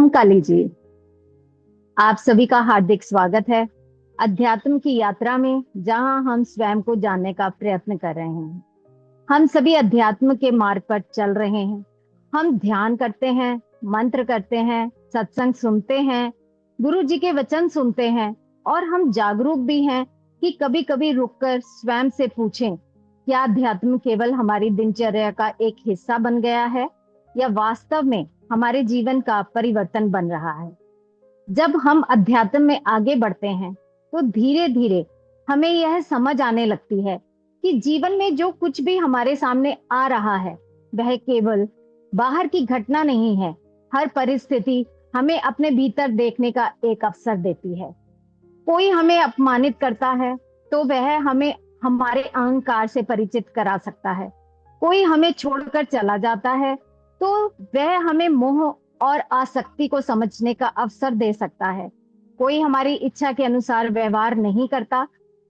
ओम काली जी। आप सभी का हार्दिक स्वागत है अध्यात्म की यात्रा में, जहां हम स्वयं को जानने का प्रयत्न कर रहे हैं। हम सभी अध्यात्म के मार्ग पर चल रहे हैं। हम ध्यान करते हैं, मंत्र करते हैं, सत्संग सुनते हैं, गुरु जी के वचन सुनते हैं, और हम जागरूक भी हैं कि कभी कभी रुककर स्वयं से पूछें, क्या अध्यात्म केवल हमारी दिनचर्या का एक हिस्सा बन गया है, या वास्तव में हमारे जीवन का परिवर्तन बन रहा है। जब हम अध्यात्म में आगे बढ़ते हैं तो धीरे धीरे हमें यह समझ आने लगती है कि जीवन में जो कुछ भी हमारे सामने आ रहा है वह केवल बाहर की घटना नहीं है। हर परिस्थिति हमें अपने भीतर देखने का एक अवसर देती है। कोई हमें अपमानित करता है तो वह हमें हमारे अहंकार से परिचित करा सकता है। कोई हमें छोड़कर चला जाता है तो वह हमें मोह और आसक्ति को समझने का अवसर दे सकता है। कोई हमारी इच्छा के अनुसार व्यवहार नहीं करता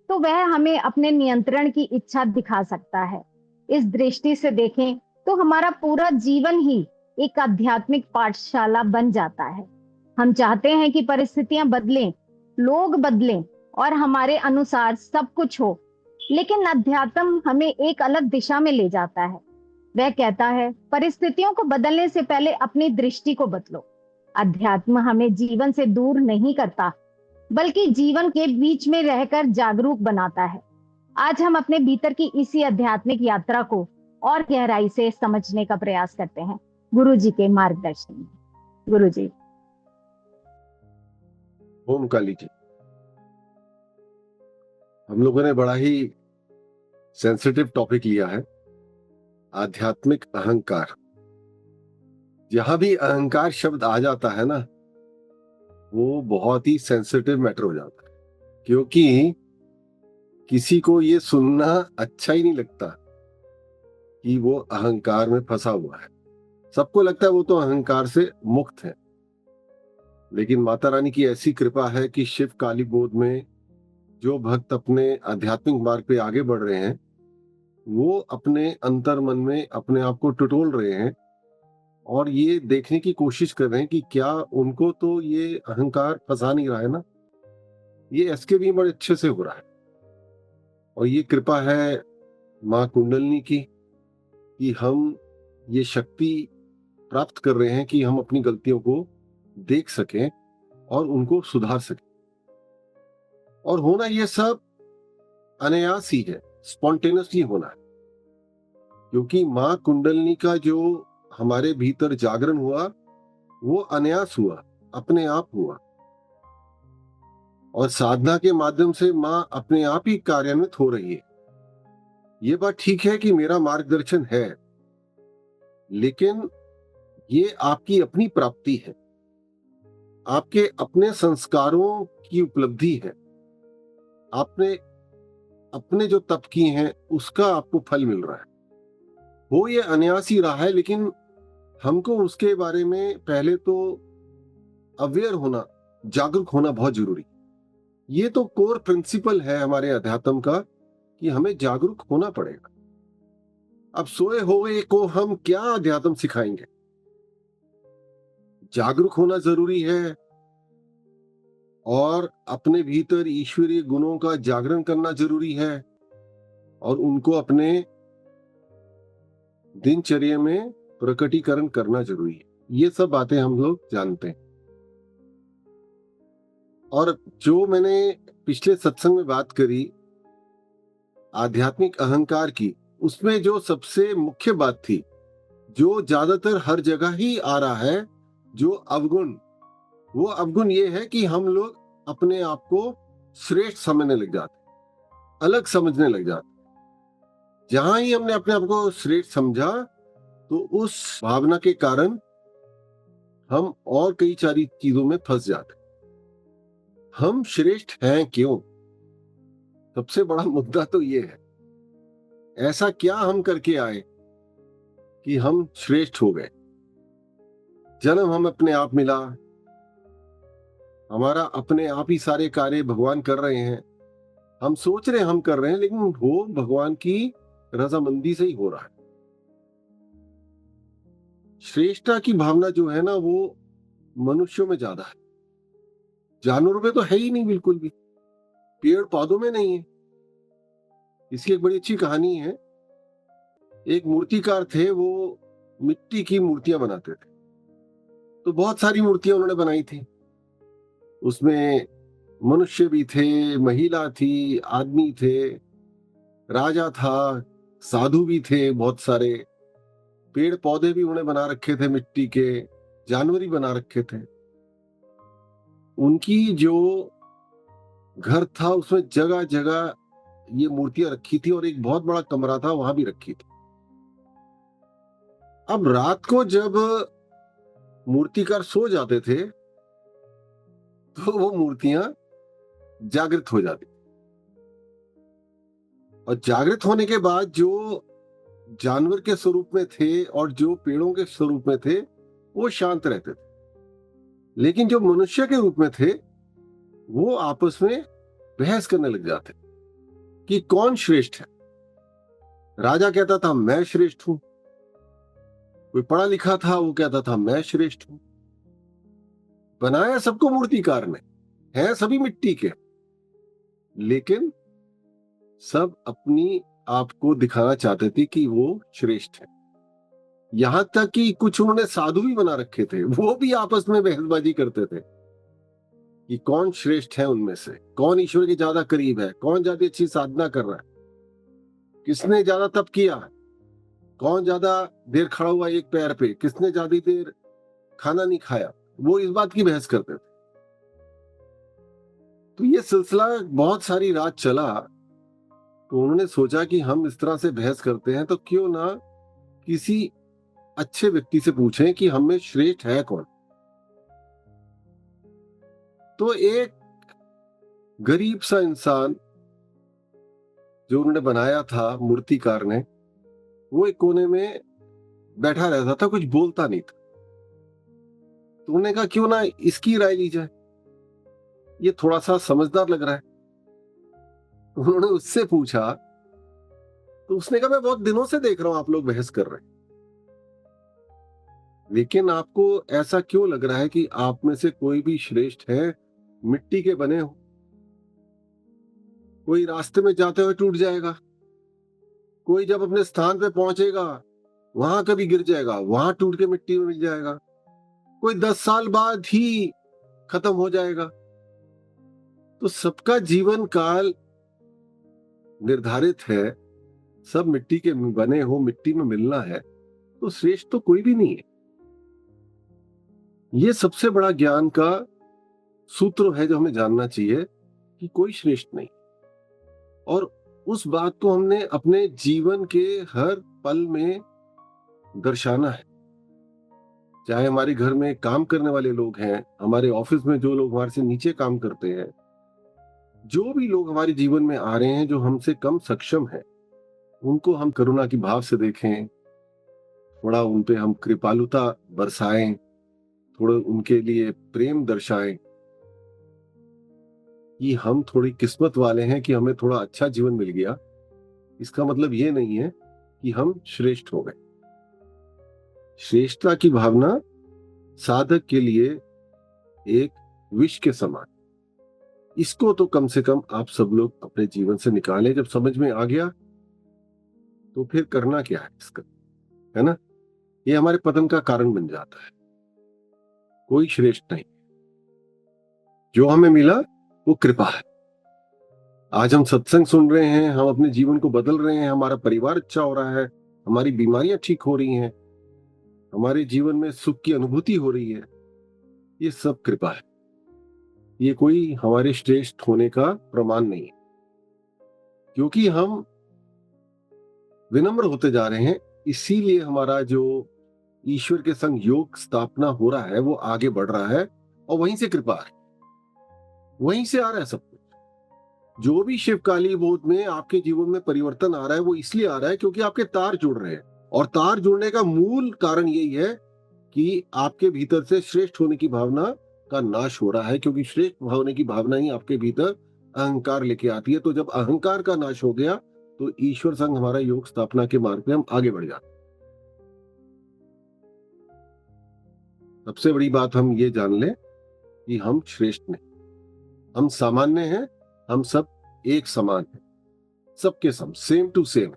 तो वह हमें अपने नियंत्रण की इच्छा दिखा सकता है। इस दृष्टि से देखें तो हमारा पूरा जीवन ही एक आध्यात्मिक पाठशाला बन जाता है। हम चाहते हैं कि परिस्थितियां बदलें, लोग बदलें और हमारे अनुसार सब कुछ हो, लेकिन अध्यात्म हमें एक अलग दिशा में ले जाता है। वह कहता है, परिस्थितियों को बदलने से पहले अपनी दृष्टि को बदलो। अध्यात्म हमें जीवन से दूर नहीं करता, बल्कि जीवन के बीच में रहकर जागरूक बनाता है। आज हम अपने भीतर की इसी आध्यात्मिक यात्रा को और गहराई से समझने का प्रयास करते हैं, गुरु जी के मार्गदर्शन में। गुरु जी। ओम काली जी। हम लोगों ने बड़ा ही सेंसिटिव टॉपिक लिया है, आध्यात्मिक अहंकार। जहां भी अहंकार शब्द आ जाता है ना, वो बहुत ही सेंसिटिव मैटर हो जाता है, क्योंकि किसी को ये सुनना अच्छा ही नहीं लगता कि वो अहंकार में फंसा हुआ है। सबको लगता है वो तो अहंकार से मुक्त है। लेकिन माता रानी की ऐसी कृपा है कि शिव काली गोद में जो भक्त अपने आध्यात्मिक मार्ग पे आगे बढ़ रहे हैं, वो अपने अंतर मन में अपने आप को टटोल रहे हैं और ये देखने की कोशिश कर रहे हैं कि क्या उनको तो ये अहंकार फंसा नहीं रहा है ना। ये एस्केप भी बड़े अच्छे से हो रहा है, और ये कृपा है माँ कुंडलिनी की कि हम ये शक्ति प्राप्त कर रहे हैं कि हम अपनी गलतियों को देख सकें और उनको सुधार सकें। और होना ये सब अनायास ही है, स्पॉन्टेनियसली होना है, क्योंकि माँ कुंडलिनी का जो हमारे भीतर जागरण हुआ वो अनायास हुआ, अपने आप हुआ। और साधना के माध्यम से माँ अपने आप ही कार्यान्वित हो रही है। ये बात ठीक है कि मेरा मार्गदर्शन है, लेकिन ये आपकी अपनी प्राप्ति है, आपके अपने संस्कारों की उपलब्धि है। आपने अपने जो तप किए हैं उसका आपको फल मिल रहा है। वो ये अनायास ही रहा है, लेकिन हमको उसके बारे में पहले तो अवेयर होना, जागरूक होना बहुत जरूरी। ये तो कोर प्रिंसिपल है हमारे अध्यात्म का कि हमें जागरूक होना पड़ेगा। अब सोए हुए को हम क्या अध्यात्म सिखाएंगे? जागरूक होना जरूरी है, और अपने भीतर ईश्वरीय गुणों का जागरण करना जरूरी है, और उनको अपने दिनचर्या में प्रकटीकरण करना जरूरी है। ये सब बातें हम लोग जानते हैं। और जो मैंने पिछले सत्संग में बात करी आध्यात्मिक अहंकार की, उसमें जो सबसे मुख्य बात थी, जो ज्यादातर हर जगह ही आ रहा है, जो अवगुण, वो अवगुण ये है कि हम लोग अपने आप को श्रेष्ठ समझने लग जाते, अलग समझने लग जाते। जहां ही हमने अपने आप को श्रेष्ठ समझा तो उस भावना के कारण हम और कई सारी चीजों में फंस जाते। हम श्रेष्ठ हैं क्यों? सबसे बड़ा मुद्दा तो ये है, ऐसा क्या हम करके आए कि हम श्रेष्ठ हो गए? जन्म हम अपने आप मिला, हमारा अपने आप ही सारे कार्य भगवान कर रहे हैं, हम सोच रहे हम कर रहे हैं, लेकिन वो भगवान की रजामंदी से ही हो रहा है। श्रेष्ठता की भावना जो है ना, वो मनुष्यों में ज्यादा है, जानवरों में तो है ही नहीं बिल्कुल भी, पेड़ पौधों में नहीं है। इसकी एक बड़ी अच्छी कहानी है। एक मूर्तिकार थे, वो मिट्टी की मूर्तियां बनाते थे। तो बहुत सारी मूर्तियां उन्होंने बनाई थी। उसमें मनुष्य भी थे, महिला थी, आदमी थे, राजा था, साधु भी थे, बहुत सारे पेड़ पौधे भी उन्होंने बना रखे थे मिट्टी के, जानवर ही बना रखे थे। उनकी जो घर था उसमें जगह जगह ये मूर्तियां रखी थी और एक बहुत बड़ा कमरा था, वहां भी रखी थी। अब रात को जब मूर्तिकार सो जाते थे तो वो मूर्तियां जागृत हो जाती, और जागृत होने के बाद जो जानवर के स्वरूप में थे और जो पेड़ों के स्वरूप में थे वो शांत रहते थे, लेकिन जो मनुष्य के रूप में थे वो आपस में बहस करने लग जाते कि कौन श्रेष्ठ है। राजा कहता था मैं श्रेष्ठ हूं, कोई पढ़ा लिखा था वो कहता था मैं श्रेष्ठ हूं। बनाया सबको मूर्तिकार ने, है सभी मिट्टी के, लेकिन सब अपनी आप को दिखाना चाहते थे कि वो श्रेष्ठ है। यहां तक कि कुछ उन्होंने साधु भी बना रखे थे, वो भी आपस में बहसबाजी करते थे कि कौन श्रेष्ठ है उनमें से, कौन ईश्वर के ज्यादा करीब है, कौन ज्यादा अच्छी साधना कर रहा है, किसने ज्यादा तप किया, कौन ज्यादा देर खड़ा हुआ एक पैर पे, किसने ज्यादा देर खाना नहीं खाया। वो इस बात की बहस करते थे। तो ये सिलसिला बहुत सारी रात चला। तो उन्होंने सोचा कि हम इस तरह से बहस करते हैं तो क्यों ना किसी अच्छे व्यक्ति से पूछें कि हम में श्रेष्ठ है कौन। तो एक गरीब सा इंसान जो उन्होंने बनाया था मूर्तिकार ने, वो एक कोने में बैठा रहता था, कुछ बोलता नहीं था। तो उन्होंने कहा क्यों ना इसकी राय ली जाए, ये थोड़ा सा समझदार लग रहा है। तो उन्होंने उससे पूछा, तो उसने कहा मैं बहुत दिनों से देख रहा हूं आप लोग बहस कर रहे हैं, लेकिन आपको ऐसा क्यों लग रहा है कि आप में से कोई भी श्रेष्ठ है। मिट्टी के बने हो, कोई रास्ते में जाते हुए टूट जाएगा, कोई जब अपने स्थान पे पहुंचेगा वहां कभी गिर जाएगा, वहां टूट के मिट्टी में मिल जाएगा, कोई 10 साल बाद ही खत्म हो जाएगा। तो सबका जीवन काल निर्धारित है, सब मिट्टी के बने हो, मिट्टी में मिलना है, तो श्रेष्ठ तो कोई भी नहीं है। ये सबसे बड़ा ज्ञान का सूत्र है जो हमें जानना चाहिए कि कोई श्रेष्ठ नहीं। और उस बात को हमने अपने जीवन के हर पल में दर्शाना है। चाहे हमारे घर में काम करने वाले लोग हैं, हमारे ऑफिस में जो लोग हमारे से नीचे काम करते हैं, जो भी लोग हमारे जीवन में आ रहे हैं जो हमसे कम सक्षम है, उनको हम करुणा की भाव से देखें, थोड़ा उन पे हम कृपालुता बरसाएं, थोड़ा उनके लिए प्रेम दर्शाएं कि हम थोड़ी किस्मत वाले हैं कि हमें थोड़ा अच्छा जीवन मिल गया। इसका मतलब ये नहीं है कि हम श्रेष्ठ हो गए। श्रेष्ठता की भावना साधक के लिए एक विष के समान, इसको तो कम से कम आप सब लोग अपने जीवन से निकालें। जब समझ में आ गया तो फिर करना क्या है इसका, है ना। ये हमारे पतन का कारण बन जाता है। कोई श्रेष्ठ नहीं, जो हमें मिला वो कृपा है। आज हम सत्संग सुन रहे हैं, हम अपने जीवन को बदल रहे हैं, हमारा परिवार अच्छा हो रहा है, हमारी बीमारियां ठीक हो रही हैं, हमारे जीवन में सुख की अनुभूति हो रही है, ये सब कृपा है। ये कोई हमारे श्रेष्ठ होने का प्रमाण नहीं है, क्योंकि हम विनम्र होते जा रहे हैं। इसीलिए हमारा जो ईश्वर के संग योग स्थापना हो रहा है वो आगे बढ़ रहा है, और वहीं से कृपा है, वहीं से आ रहा है सब कुछ। जो भी शिवकाली बोध में आपके जीवन में परिवर्तन आ रहा है वो इसलिए आ रहा है क्योंकि आपके तार जुड़ रहे हैं, और तार जुड़ने का मूल कारण यही है कि आपके भीतर से श्रेष्ठ होने की भावना का नाश हो रहा है, क्योंकि श्रेष्ठ होने की भावना ही आपके भीतर अहंकार लेके आती है। तो जब अहंकार का नाश हो गया तो ईश्वर संग हमारा योग स्थापना के मार्ग पे हम आगे बढ़ जाते। सबसे बड़ी बात हम ये जान लें कि हम श्रेष्ठ नहीं, हम सामान्य हैं, हम सब एक समान हैं, सबके सम, सेम टू सेम।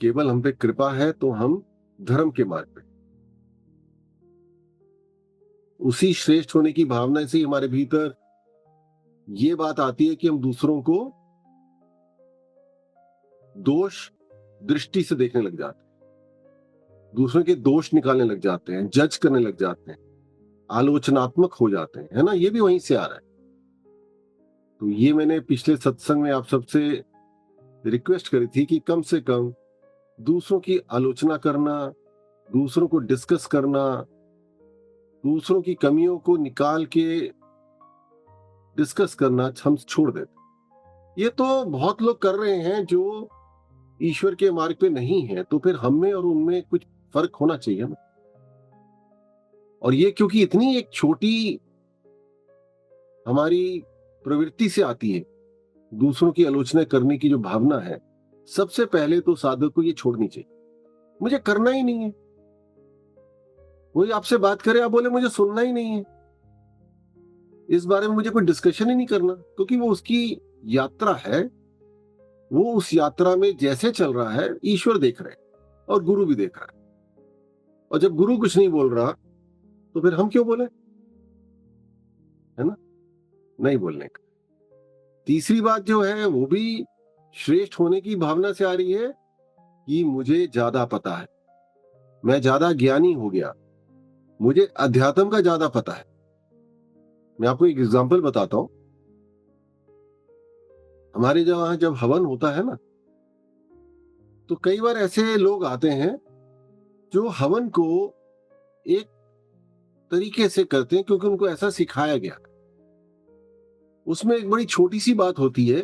केवल हम पे कृपा है तो हम धर्म के मार्ग पे। उसी श्रेष्ठ होने की भावना से ही हमारे भीतर ये बात आती है कि हम दूसरों को दोष दृष्टि से देखने लग जाते हैं, दूसरों के दोष निकालने लग जाते हैं, जज करने लग जाते हैं, आलोचनात्मक हो जाते हैं, है ना। ये भी वहीं से आ रहा है। तो ये मैंने पिछले सत्संग में आप सबसे रिक्वेस्ट करी थी कि कम से कम दूसरों की आलोचना करना, दूसरों को डिस्कस करना, दूसरों की कमियों को निकाल के डिस्कस करना हम छोड़ देते। ये तो बहुत लोग कर रहे हैं जो ईश्वर के मार्ग पे नहीं है, तो फिर हम में और उनमें कुछ फर्क होना चाहिए ना। और ये क्योंकि इतनी एक छोटी हमारी प्रवृत्ति से आती है, दूसरों की आलोचना करने की जो भावना है, सबसे पहले तो साधक को ये छोड़नी चाहिए। मुझे करना ही नहीं है, कोई आपसे बात करे, आप बोले मुझे सुनना ही नहीं है, इस बारे में मुझे कोई डिस्कशन ही नहीं करना, क्योंकि वो उसकी यात्रा है, वो उस यात्रा में जैसे चल रहा है ईश्वर देख रहे हैं और गुरु भी देख रहा है। और जब गुरु कुछ नहीं बोल रहा तो फिर हम क्यों बोले, है ना, नहीं बोलने का। तीसरी बात जो है वो भी श्रेष्ठ होने की भावना से आ रही है कि मुझे ज्यादा पता है, मैं ज्यादा ज्ञानी हो गया, मुझे अध्यात्म का ज्यादा पता है। मैं आपको एक एग्जांपल बताता हूं। हमारे जहां जब हवन होता है ना, तो कई बार ऐसे लोग आते हैं जो हवन को एक तरीके से करते हैं क्योंकि उनको ऐसा सिखाया गया। उसमें एक बड़ी छोटी सी बात होती है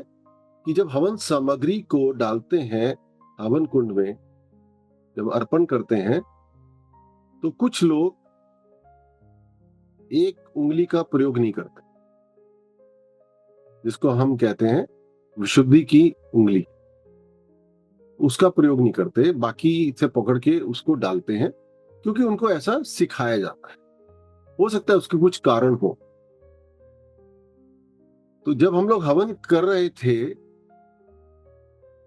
कि जब हवन सामग्री को डालते हैं हवन कुंड में, जब अर्पण करते हैं, तो कुछ लोग एक उंगली का प्रयोग नहीं करते, जिसको हम कहते हैं विशुद्धि की उंगली, उसका प्रयोग नहीं करते, बाकी से पकड़ के उसको डालते हैं क्योंकि उनको ऐसा सिखाया जाता है। हो सकता है उसके कुछ कारण हो। तो जब हम लोग हवन कर रहे थे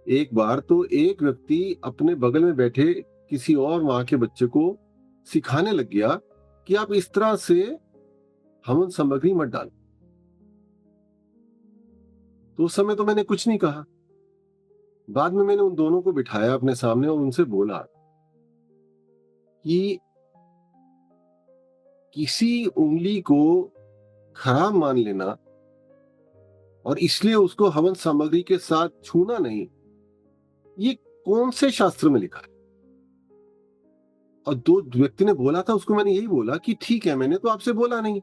एक बार, तो एक व्यक्ति अपने बगल में बैठे किसी और माँ के बच्चे को सिखाने लग गया कि आप इस तरह से हवन सामग्री मत डालो। तो उस समय तो मैंने कुछ नहीं कहा। बाद में मैंने उन दोनों को बिठाया अपने सामने और उनसे बोला कि किसी उंगली को खराब मान लेना और इसलिए उसको हवन सामग्री के साथ छूना नहीं, ये कौन से शास्त्र में लिखा है। और दो व्यक्ति ने बोला था, उसको मैंने यही बोला कि ठीक है, मैंने तो आपसे बोला नहीं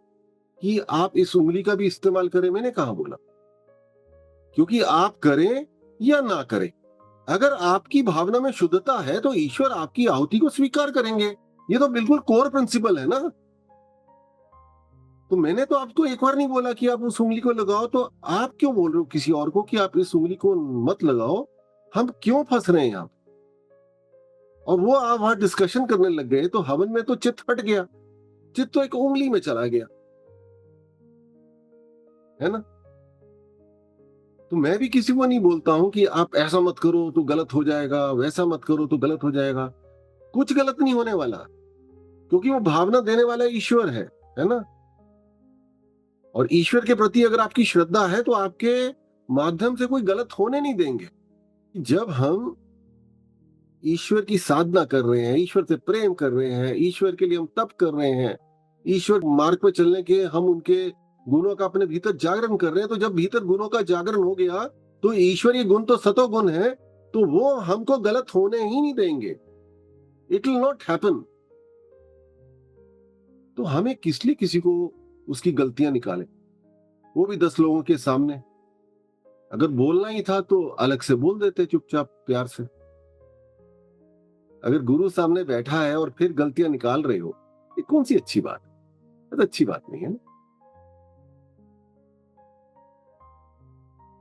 कि आप इस उंगली का भी इस्तेमाल करें, मैंने कहा बोला, क्योंकि आप करें या ना करें, अगर आपकी भावना में शुद्धता है तो ईश्वर आपकी आहुति को स्वीकार करेंगे। ये तो बिल्कुल कोर प्रिंसिपल है ना। तो मैंने तो आपको एक बार नहीं बोला कि आप उस उंगली को लगाओ, तो आप क्यों बोल रहे हो किसी और को कि आप इस उंगली को मत लगाओ। हम क्यों फंस रहे हैं यहाँ। और वो आप वहां डिस्कशन करने लग गए तो हवन में तो चित्त हट गया, चित्त तो एक उंगली में चला गया, है ना। तो मैं भी किसी को नहीं बोलता हूं कि आप ऐसा मत करो तो गलत हो जाएगा, वैसा मत करो तो गलत हो जाएगा। कुछ गलत नहीं होने वाला, क्योंकि वो भावना देने वाला ईश्वर है ना। और ईश्वर के प्रति अगर आपकी श्रद्धा है तो आपके माध्यम से कोई गलत होने नहीं देंगे। जब हम ईश्वर की साधना कर रहे हैं, ईश्वर से प्रेम कर रहे हैं, ईश्वर के लिए हम तप कर रहे हैं, ईश्वर मार्ग पर चलने के हम उनके गुणों का अपने भीतर जागरण कर रहे हैं, तो जब भीतर गुणों का जागरण हो गया तो ईश्वरीय गुण तो सतो गुण है, तो वो हमको गलत होने ही नहीं देंगे। It will not happen. तो हमें किस लिए किसी को उसकी गलतियां निकालें, वो भी 10 लोगों के सामने। अगर बोलना ही था तो अलग से बोल देते चुपचाप प्यार से। अगर गुरु सामने बैठा है और फिर गलतियां निकाल रहे हो, ये कौन सी अच्छी बात है। तो अच्छी बात नहीं है ना।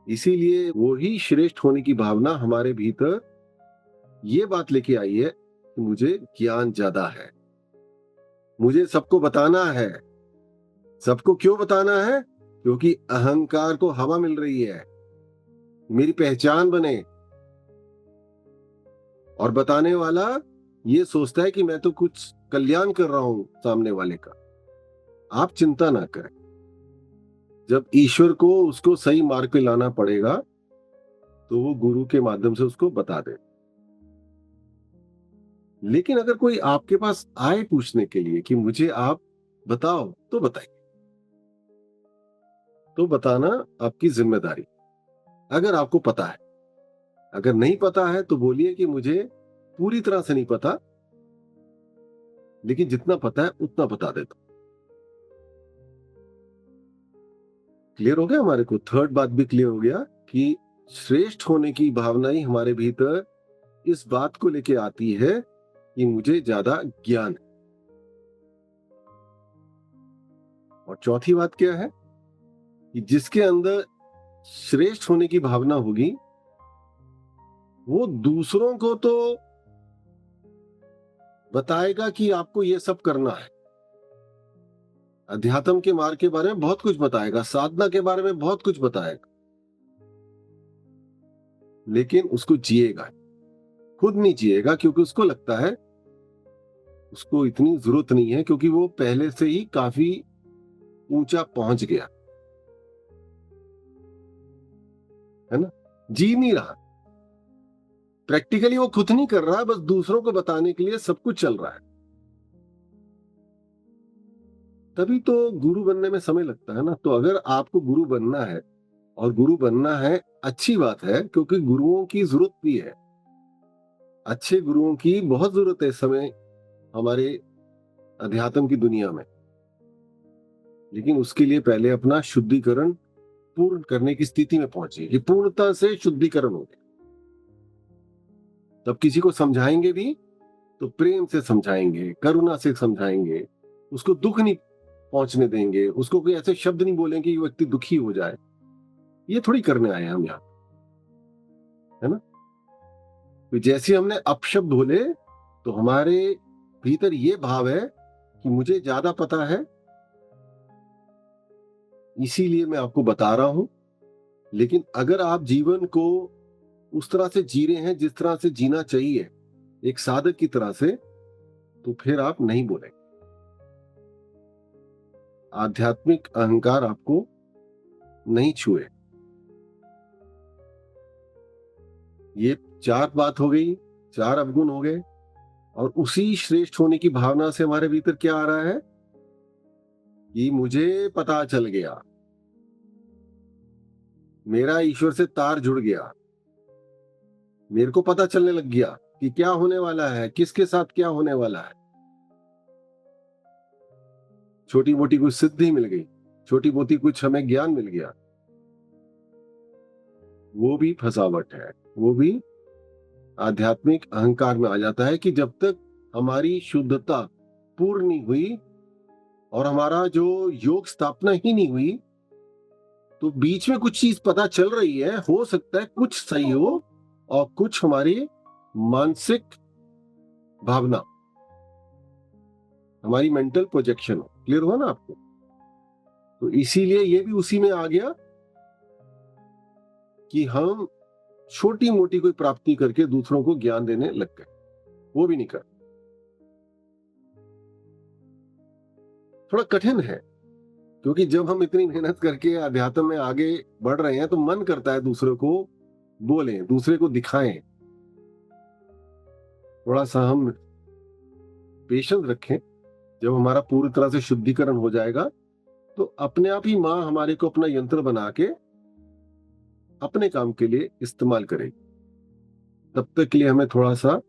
इसीलिए वो ही श्रेष्ठ होने की भावना हमारे भीतर ये बात लेके आई है कि मुझे ज्ञान ज्यादा है, मुझे सबको बताना है। सबको क्यों बताना है? क्योंकि अहंकार को हवा मिल रही है, मेरी पहचान बने। और बताने वाला ये सोचता है कि मैं तो कुछ कल्याण कर रहा हूं सामने वाले का। आप चिंता ना करें, जब ईश्वर को उसको सही मार्ग पे लाना पड़ेगा तो वो गुरु के माध्यम से उसको बता दे। लेकिन अगर कोई आपके पास आए पूछने के लिए कि मुझे आप बताओ, तो बताइए, तो बताना आपकी जिम्मेदारी, अगर आपको पता है। अगर नहीं पता है तो बोलिए कि मुझे पूरी तरह से नहीं पता, लेकिन जितना पता है उतना बता देता। क्लियर हो गया हमारे को? थर्ड बात भी क्लियर हो गया कि श्रेष्ठ होने की भावना ही हमारे भीतर इस बात को लेके आती है कि मुझे ज्यादा ज्ञान है। और चौथी बात क्या है कि जिसके अंदर श्रेष्ठ होने की भावना होगी वो दूसरों को तो बताएगा कि आपको ये सब करना है। अध्यात्म के मार्ग के बारे में बहुत कुछ बताएगा, साधना के बारे में बहुत कुछ बताएगा, लेकिन उसको जिएगा, खुद नहीं जिएगा, क्योंकि उसको लगता है उसको इतनी जरूरत नहीं है, क्योंकि वो पहले से ही काफी ऊंचा पहुंच गया है ना। जी नहीं रहा, प्रैक्टिकली वो खुद नहीं कर रहा, बस दूसरों को बताने के लिए सब कुछ चल रहा है। तभी तो गुरु बनने में समय लगता है ना। तो अगर आपको गुरु बनना है, और गुरु बनना है, अच्छी बात है, क्योंकि गुरुओं की जरूरत भी है, अच्छे गुरुओं की बहुत जरूरत है इस समय हमारे अध्यात्म की दुनिया में। लेकिन उसके लिए पहले अपना शुद्धिकरण पूर्ण करने की स्थिति में पहुंचिए कि पूर्णता से शुद्धिकरण हो गया। तब किसी को समझाएंगे भी तो प्रेम से समझाएंगे, करुणा से समझाएंगे, उसको दुख नहीं पहुंचने देंगे, उसको कोई ऐसे शब्द नहीं बोलेंगे कि व्यक्ति दुखी हो जाए। ये थोड़ी करने आए हम यहाँ, है ना। तो जैसे हमने अपशब्द बोले तो हमारे भीतर ये भाव है कि मुझे ज्यादा पता है, इसीलिए मैं आपको बता रहा हूं। लेकिन अगर आप जीवन को उस तरह से जी रहे हैं जिस तरह से जीना चाहिए एक साधक की तरह से, तो फिर आप नहीं बोलेंगे। आध्यात्मिक अहंकार आपको नहीं छुए। ये चार बात हो गई, चार अवगुण हो गए। और उसी श्रेष्ठ होने की भावना से हमारे भीतर क्या आ रहा है कि मुझे पता चल गया, मेरा ईश्वर से तार जुड़ गया, मेरे को पता चलने लग गया कि क्या होने वाला है, किसके साथ क्या होने वाला है। छोटी मोटी कुछ सिद्धि मिल गई, छोटी मोटी कुछ हमें ज्ञान मिल गया, वो भी फसावट है, वो भी आध्यात्मिक अहंकार में आ जाता है कि जब तक हमारी शुद्धता पूर्ण नहीं हुई और हमारा जो योग स्थापना ही नहीं हुई, तो बीच में कुछ चीज पता चल रही है, हो सकता है कुछ सही हो और कुछ हमारी मानसिक भावना, हमारी मेंटल प्रोजेक्शन हो। क्लियर हुआ ना आपको? तो इसीलिए ये भी उसी में आ गया कि हम छोटी मोटी कोई प्राप्ति करके दूसरों को ज्ञान देने लग गए, वो भी नहीं कर। थोड़ा कठिन है, क्योंकि जब हम इतनी मेहनत करके अध्यात्म में आगे बढ़ रहे हैं तो मन करता है दूसरे को बोलें, दूसरे को दिखाएं। थोड़ा सा हम पेशेंस रखें। जब हमारा पूरी तरह से शुद्धिकरण हो जाएगा तो अपने आप ही माँ हमारे को अपना यंत्र बना के अपने काम के लिए इस्तेमाल करेगी। तब तक के लिए हमें थोड़ा सा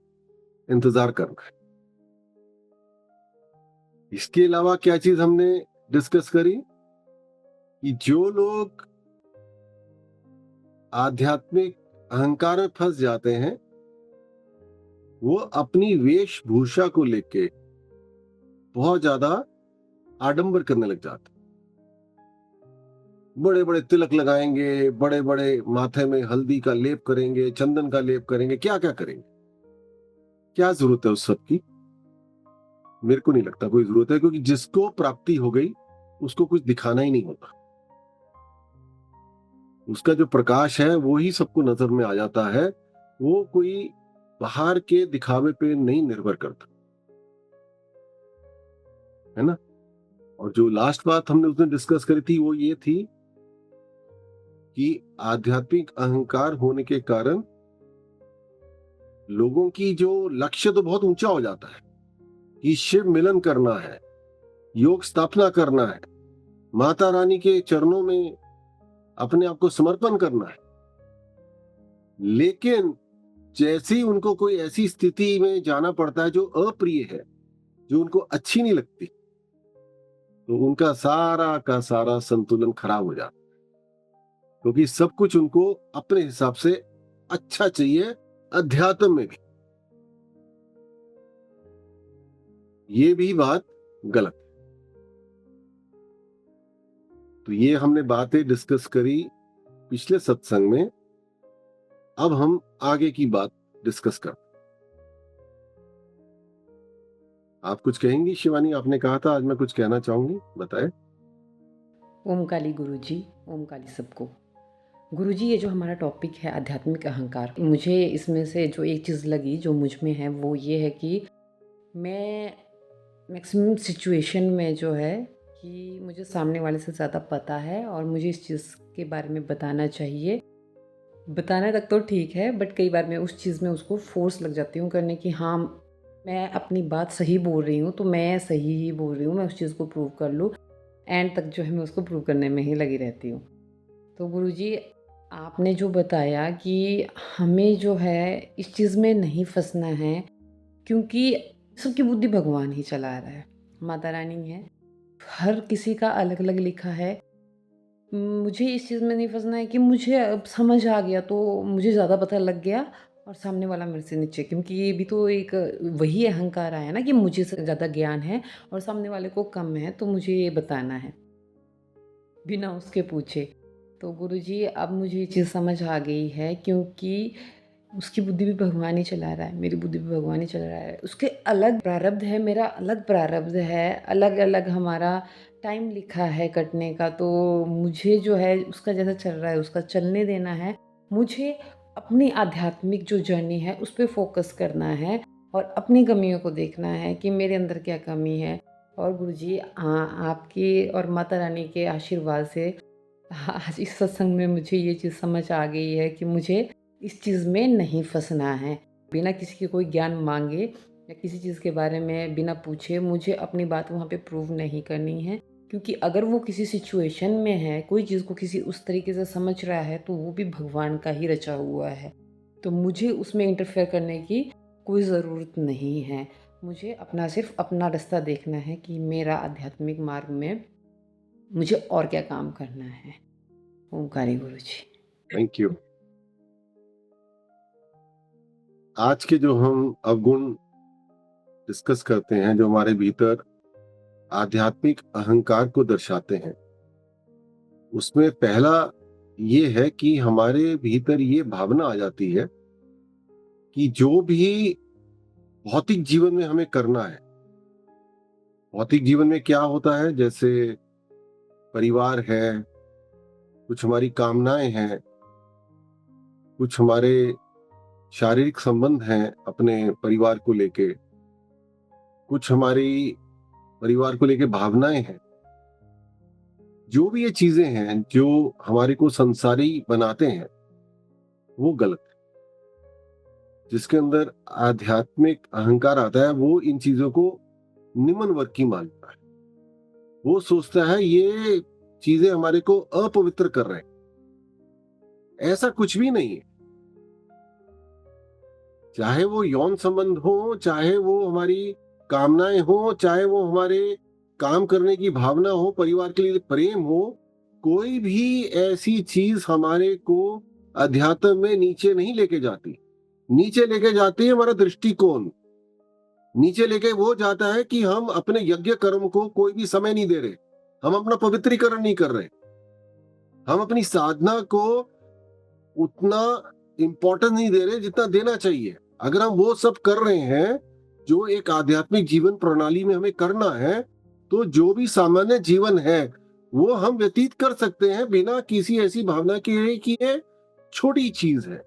इंतजार करना है। इसके अलावा क्या चीज हमने डिस्कस करी कि जो लोग आध्यात्मिक अहंकार में फंस जाते हैं वो अपनी वेशभूषा को लेके बहुत ज्यादा आडंबर करने लग जाते। बड़े बड़े तिलक लगाएंगे, बड़े बड़े माथे में हल्दी का लेप करेंगे, चंदन का लेप करेंगे, क्या क्या करेंगे, क्या जरूरत है उस सब की? मेरे को नहीं लगता कोई जरूरत है, क्योंकि जिसको प्राप्ति हो गई उसको कुछ दिखाना ही नहीं होता। उसका जो प्रकाश है वो ही सबको नजर में आ जाता है। वो कोई बाहर के दिखावे पे नहीं निर्भर करता, है ना। और जो लास्ट बात हमने उसने डिस्कस करी थी वो ये थी कि आध्यात्मिक अहंकार होने के कारण लोगों की जो लक्ष्य तो बहुत ऊंचा हो जाता है कि शिव मिलन करना है, योग स्थापना करना है, माता रानी के चरणों में अपने आप को समर्पण करना है। लेकिन जैसे ही उनको कोई ऐसी स्थिति में जाना पड़ता है जो अप्रिय है, जो उनको अच्छी नहीं लगती, तो उनका सारा का सारा संतुलन खराब हो जाता, क्योंकि सब कुछ उनको अपने हिसाब से अच्छा चाहिए, अध्यात्म में भी। ये भी बात गलत है। तो ये हमने बातें डिस्कस करी पिछले सत्संग में। अब हम आगे की बात डिस्कस करते। आप कुछ कहेंगी शिवानी? आपने कहा था आज मैं कुछ कहना चाहूंगी, बताएं। ओम काली गुरुजी, ओम काली सबको। गुरुजी, ये जो हमारा टॉपिक है आध्यात्मिक अहंकार, मुझे इसमें से जो एक चीज़ लगी जो मुझ में है वो ये है कि मैं मैक्सिमम सिचुएशन में जो है कि मुझे सामने वाले से ज़्यादा पता है और मुझे इस चीज़ के बारे में बताना चाहिए। बताना तक तो ठीक है, बट कई बार मैं उस चीज़ में उसको फोर्स लग जाती हूँ करने की, हाँ मैं अपनी बात सही बोल रही हूँ तो मैं सही ही बोल रही हूँ, मैं उस चीज़ को प्रूव कर लूँ। एंड तक जो है मैं उसको प्रूव करने में ही लगी रहती हूँ। तो गुरुजी, आपने जो बताया कि हमें जो है इस चीज़ में नहीं फंसना है, क्योंकि सबकी बुद्धि भगवान ही चला रहा है, माता रानी है, हर किसी का अलग अलग लिखा है। मुझे इस चीज़ में नहीं फंसना है कि मुझे अब समझ आ गया तो मुझे ज़्यादा पता लग गया और सामने वाला मेरे से नीचे, क्योंकि ये भी तो एक वही अहंकार आया ना कि मुझे से ज़्यादा ज्ञान है और सामने वाले को कम है, तो मुझे ये बताना है बिना उसके पूछे। तो गुरुजी, अब मुझे ये चीज़ समझ आ गई है, क्योंकि उसकी बुद्धि भी भगवान ही चला रहा है, मेरी बुद्धि भी भगवान ही चला रहा है। उसके अलग प्रारब्ध है, मेरा अलग प्रारब्ध है, अलग अलग हमारा टाइम लिखा है कटने का। तो मुझे जो है उसका जैसा चल रहा है उसका चलने देना है। मुझे अपनी आध्यात्मिक जो जर्नी है उस पर फोकस करना है और अपनी कमियों को देखना है कि मेरे अंदर क्या कमी है। और गुरुजी, हाँ, आपकी और माता रानी के आशीर्वाद से आज इस सत्संग में मुझे ये चीज़ समझ आ गई है कि मुझे इस चीज़ में नहीं फंसना है। बिना किसी के कोई ज्ञान मांगे या किसी चीज़ के बारे में बिना पूछे मुझे अपनी बात वहाँ पे प्रूव नहीं करनी है, क्योंकि अगर वो किसी सिचुएशन में है, कोई चीज़ को किसी उस तरीके से समझ रहा है, तो वो भी भगवान का ही रचा हुआ है। तो मुझे उसमें इंटरफेयर करने की कोई ज़रूरत नहीं है। मुझे अपना सिर्फ अपना रास्ता देखना है कि मेरा आध्यात्मिक मार्ग में मुझे और क्या काम करना है। ओमकारी गुरुजी। Thank you. आज के जो हम अवगुण डिस्कस करते हैं, जो हमारे भीतर आध्यात्मिक अहंकार को दर्शाते हैं, उसमें पहला ये है कि हमारे भीतर ये भावना आ जाती है कि जो भी भौतिक जीवन में हमें करना है, भौतिक जीवन में क्या होता है, जैसे परिवार है, कुछ हमारी कामनाएं हैं, कुछ हमारे शारीरिक संबंध हैं अपने परिवार को लेके, कुछ हमारी परिवार को लेके भावनाएं हैं। जो भी ये चीजें हैं जो हमारे को संसारी बनाते हैं, वो गलत है। जिसके अंदर आध्यात्मिक अहंकार आता है वो इन चीजों को निम्न वर्ग की मानता है। वो सोचता है ये चीजें हमारे को अपवित्र कर रहे हैं। ऐसा कुछ भी नहीं है। चाहे वो यौन संबंध हो, चाहे वो हमारी कामनाएं हो, चाहे वो हमारे काम करने की भावना हो, परिवार के लिए प्रेम हो, कोई भी ऐसी चीज हमारे को अध्यात्म में नीचे नहीं लेके जाती। नीचे लेके जाती है हमारा दृष्टिकोण। नीचे लेके वो जाता है कि हम अपने यज्ञ कर्म को कोई भी समय नहीं दे रहे, हम अपना पवित्रीकरण नहीं कर रहे, हम अपनी साधना को उतना इंपॉर्टेंस नहीं दे रहे जितना देना चाहिए। अगर हम वो सब कर रहे हैं जो एक आध्यात्मिक जीवन प्रणाली में हमें करना है, तो जो भी सामान्य जीवन है वो हम व्यतीत कर सकते हैं बिना किसी ऐसी भावना के कि ये छोटी चीज है।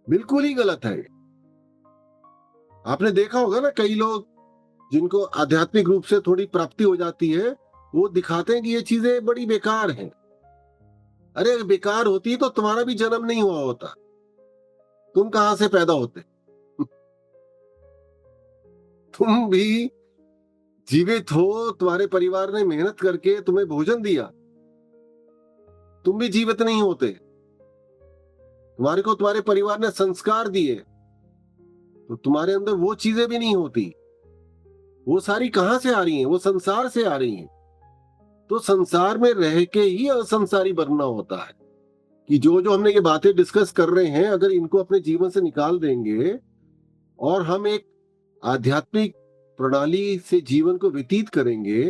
बिल्कुल ही गलत है। आपने देखा होगा ना, कई लोग जिनको आध्यात्मिक रूप से थोड़ी प्राप्ति हो जाती है, वो दिखाते हैं कि ये चीजें बड़ी बेकार हैं। अरे बेकार होती तो तुम्हारा भी जन्म नहीं हुआ होता, तुम कहां से पैदा होते? तुम भी जीवित हो, तुम्हारे परिवार ने मेहनत करके तुम्हें भोजन दिया, तुम भी जीवित नहीं होते। तुम्हारे को तुम्हारे परिवार ने संस्कार दिए, तो तुम्हारे अंदर वो चीजें भी नहीं होती। वो सारी कहां से आ रही हैं? वो संसार से आ रही हैं। तो संसार में रह के ही असंसारी बनना होता है। कि जो जो हमने ये बातें डिस्कस कर रहे हैं, अगर इनको अपने जीवन से निकाल देंगे और हम एक आध्यात्मिक प्रणाली से जीवन को व्यतीत करेंगे,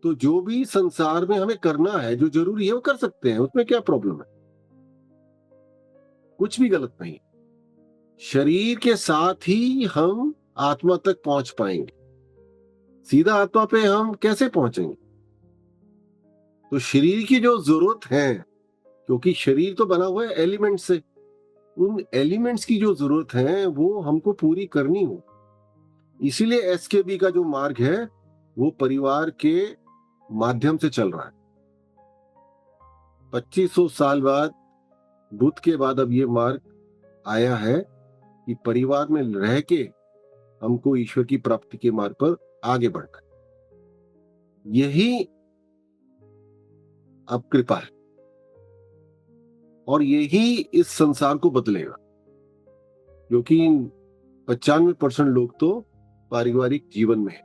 तो जो भी संसार में हमें करना है, जो जरूरी है, वो कर सकते हैं। उसमें क्या प्रॉब्लम है? कुछ भी गलत नहीं। शरीर के साथ ही हम आत्मा तक पहुंच पाएंगे। सीधा आत्मा पे हम कैसे पहुंचेंगे? तो शरीर की जो जरूरत है, क्योंकि शरीर तो बना हुआ है एलिमेंट से, उन एलिमेंट्स की जो जरूरत है वो हमको पूरी करनी हो। इसीलिए एसकेबी का जो मार्ग है वो परिवार के माध्यम से चल रहा है। 2500 साल बाद, बुद्ध के बाद, अब ये मार्ग आया है कि परिवार में रह के हमको ईश्वर की प्राप्ति के मार्ग पर आगे बढ़ना है। यही अब कृपा है और यही इस संसार को बदलेगा, क्योंकि 95% लोग तो पारिवारिक जीवन में है।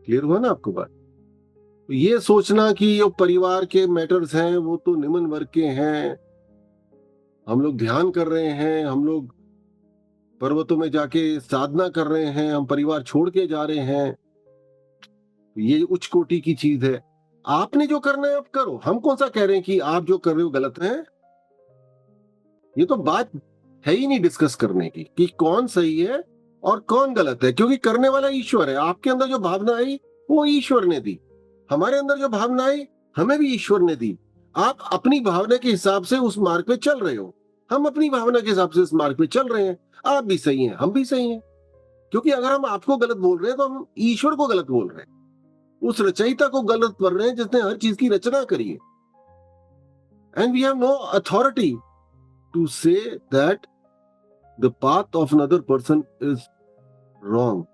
क्लियर हुआ ना आपको बात? तो ये सोचना कि जो परिवार के मैटर्स हैं वो तो निम्न वर्ग के हैं, हम लोग ध्यान कर रहे हैं, हम लोग पर्वतों में जाके साधना कर रहे हैं, हम परिवार छोड़ के जा रहे हैं, ये उच्च कोटि की चीज है। आपने जो करना है आप करो, हम कौन सा कह रहे हैं कि आप जो कर रहे हो गलत है। ये तो बात है ही नहीं डिस्कस करने की कि कौन सही है और कौन गलत है, क्योंकि करने वाला ईश्वर है। आपके अंदर जो भावना आई वो ईश्वर ने दी, हमारे अंदर जो भावना आई हमें भी ईश्वर ने दी। आप अपनी भावना के हिसाब से उस मार्ग पे चल रहे हो, हम अपनी भावना के हिसाब से इस मार्ग पे चल रहे हैं। आप भी सही हैं, हम भी सही हैं। क्योंकि अगर हम आपको गलत बोल रहे हैं तो हम ईश्वर को गलत बोल रहे हैं, उस रचयिता को गलत कर रहे हैं जिसने हर चीज की रचना करी है। And we have no authority to say that the path of another person is wrong.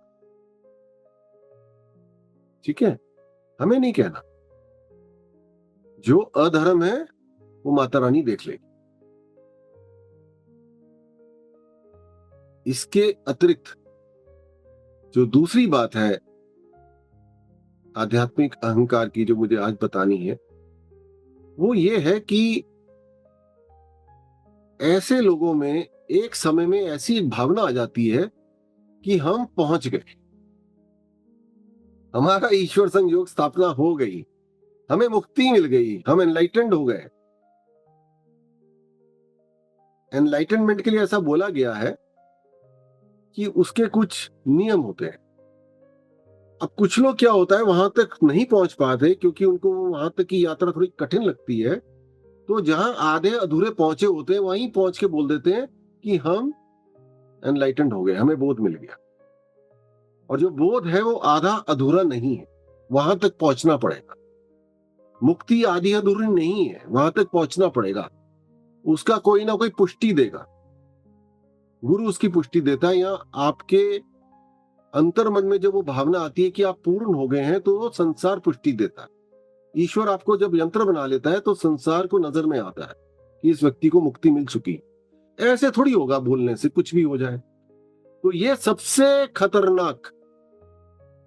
ठीक है, हमें नहीं कहना। जो अधर्म है वो माता रानी देख लेगी। इसके अतिरिक्त जो दूसरी बात है आध्यात्मिक अहंकार की, जो मुझे आज बतानी है, वो ये है कि ऐसे लोगों में एक समय में ऐसी एक भावना आ जाती है कि हम पहुंच गए, हमारा ईश्वर संयोग स्थापना हो गई, हमें मुक्ति मिल गई, हम एनलाइटेंड हो गए। एनलाइटनमेंट के लिए ऐसा बोला गया है कि उसके कुछ नियम होते हैं। अब कुछ लोग क्या होता है, वहां तक नहीं पहुंच पाते क्योंकि उनको वहां तक की यात्रा थोड़ी कठिन लगती है, तो जहां आधे अधूरे पहुंचे होते हैं वहीं पहुंच के बोल देते हैं कि हम एनलाइटेंड हो गए, हमें बोध मिल गया। और जो बोध है वो आधा अधूरा नहीं है, वहां तक पहुंचना पड़ेगा। मुक्ति आधी अधूरी नहीं है, वहां तक पहुंचना पड़ेगा। उसका कोई ना कोई पुष्टि देगा, गुरु उसकी पुष्टि देता है, या आपके अंतर मन में जब वो भावना आती है कि आप पूर्ण हो गए हैं, तो वो संसार पुष्टि देता है। ईश्वर आपको जब यंत्र बना लेता है तो संसार को नजर में आता है कि इस व्यक्ति को मुक्ति मिल चुकी। ऐसे थोड़ी होगा बोलने से कुछ भी हो जाए। तो ये सबसे खतरनाक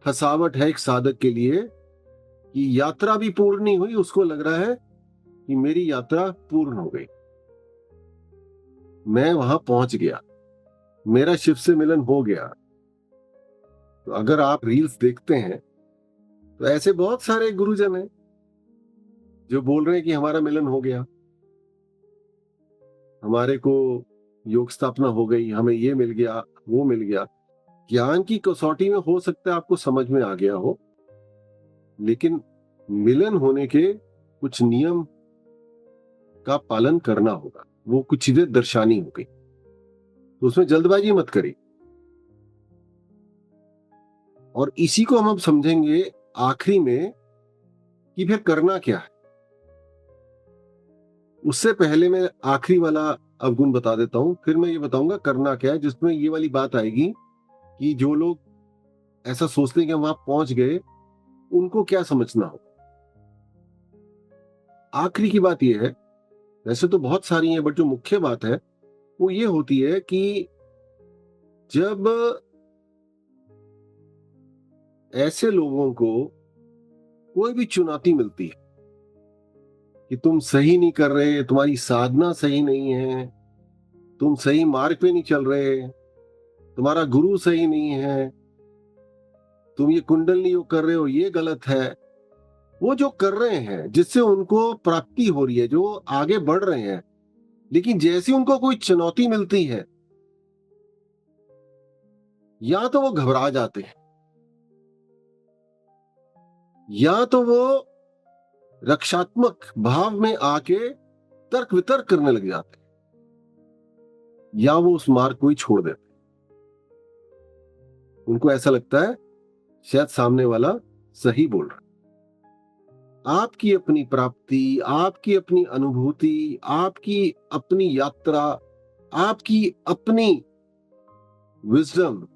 फसावट है एक साधक के लिए कि यात्रा भी पूर्ण नहीं हुई, उसको लग रहा है कि मेरी यात्रा पूर्ण हो गई, मैं वहां पहुंच गया, मेरा शिव से मिलन हो गया। तो अगर आप रील्स देखते हैं तो ऐसे बहुत सारे गुरुजन हैं जो बोल रहे हैं कि हमारा मिलन हो गया, हमारे को योग स्थापना हो गई, हमें ये मिल गया, वो मिल गया। ज्ञान की कसौटी में हो सकता है आपको समझ में आ गया हो, लेकिन मिलन होने के कुछ नियम का पालन करना होगा, वो कुछ चीजें दर्शानी होगी, तो उसमें जल्दबाजी मत करिए। और इसी को हम अब समझेंगे आखिरी में कि फिर करना क्या है। उससे पहले मैं आखिरी वाला अवगुण बता देता हूं, फिर मैं ये बताऊंगा करना क्या है, जिसमें ये वाली बात आएगी कि जो लोग ऐसा सोचते हैं कि हम वहां पहुंच गए, उनको क्या समझना हो। आखिरी की बात यह है, वैसे तो बहुत सारी है, बट जो मुख्य बात है वो ये होती है कि जब ऐसे लोगों को कोई भी चुनौती मिलती है कि तुम सही नहीं कर रहे, तुम्हारी साधना सही नहीं है, तुम सही मार्ग पे नहीं चल रहे, तुम्हारा गुरु सही नहीं है, तुम ये कुंडली योग कर रहे हो ये गलत है, वो जो कर रहे हैं जिससे उनको प्राप्ति हो रही है, जो आगे बढ़ रहे हैं, लेकिन जैसे उनको कोई चुनौती मिलती है, या तो वो घबरा जाते हैं, या तो वो रक्षात्मक भाव में आके तर्क वितर्क करने लग जाते हैं, या वो उस मार्ग को ही छोड़ देते हैं। उनको ऐसा लगता है शायद सामने वाला सही बोल रहा है। आपकी अपनी प्राप्ति, आपकी अपनी अनुभूति, आपकी अपनी यात्रा, आपकी अपनी विजडम,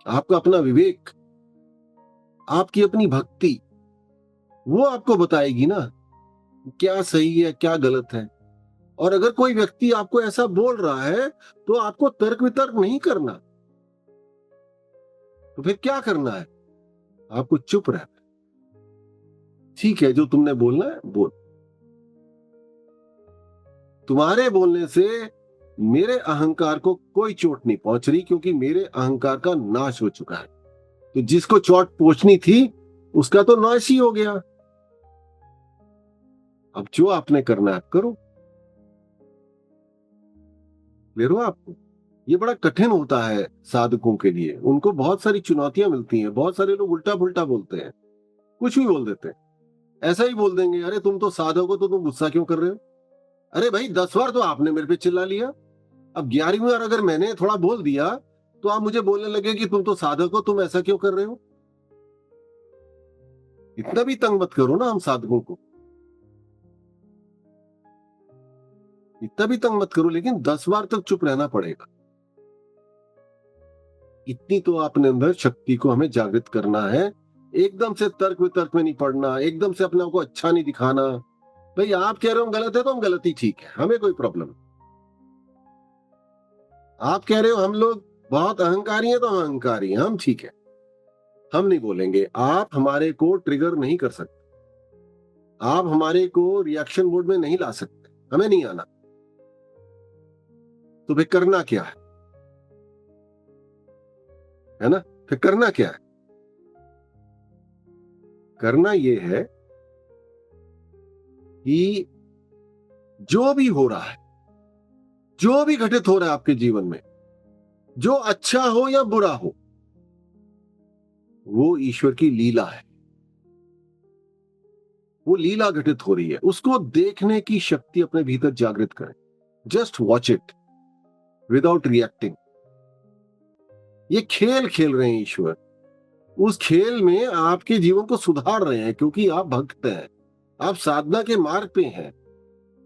आपका अपना विवेक, आपकी अपनी भक्ति, वो आपको बताएगी ना क्या सही है क्या गलत है। और अगर कोई व्यक्ति आपको ऐसा बोल रहा है तो आपको तर्क वितर्क नहीं करना, तो फिर क्या करना है, आपको चुप रहना। ठीक है, जो तुमने बोलना है बोल, तुम्हारे बोलने से मेरे अहंकार को कोई चोट नहीं पहुंच रही, क्योंकि मेरे अहंकार का नाश हो चुका है। तो जिसको चोट पहुंचनी थी उसका तो नाश ही हो गया। अब जो आपने करना है करो। ले लो आपको, ये बड़ा कठिन होता है साधकों के लिए, उनको बहुत सारी चुनौतियां मिलती हैं। बहुत सारे लोग उल्टा पुल्टा बोलते हैं, कुछ भी बोल देते हैं। ऐसा ही बोल देंगे, अरे तुम तो साधक हो तो तुम गुस्सा क्यों कर रहे हो। अरे भाई 10 बार तो आपने मेरे पे चिल्ला लिया, अब 11वीं बार अगर मैंने थोड़ा बोल दिया तो आप मुझे बोलने लगे कि तुम तो साधक हो, तुम ऐसा क्यों कर रहे हो। इतना भी तंग मत करो ना हम साधकों को, इतना भी तंग मत करो, लेकिन 10 बार तक चुप रहना पड़ेगा। इतनी तो अपने अंदर शक्ति को हमें जागृत करना है। एकदम से तर्क वितर्क में नहीं पड़ना, एकदम से अपने आप को अच्छा नहीं दिखाना। भाई आप कह रहे हो गलत है तो हम गलत ही ठीक है, हमें कोई प्रॉब्लम नहीं। आप कह रहे हो हम लोग बहुत अहंकारी हैं तो हम अहंकारी हैं, हम ठीक है, हम नहीं बोलेंगे। आप हमारे को ट्रिगर नहीं कर सकते, आप हमारे को रिएक्शन मोड में नहीं ला सकते, हमें नहीं आना। तो फिर करना क्या है ना, फिर करना क्या है। करना ये है कि जो भी हो रहा है, जो भी घटित हो रहा है आपके जीवन में, जो अच्छा हो या बुरा हो, वो ईश्वर की लीला है। वो लीला घटित हो रही है, उसको देखने की शक्ति अपने भीतर जागृत करें। Just watch it without reacting. ये खेल खेल रहे हैं ईश्वर, उस खेल में आपके जीवन को सुधार रहे हैं, क्योंकि आप भक्त हैं, आप साधना के मार्ग पे हैं।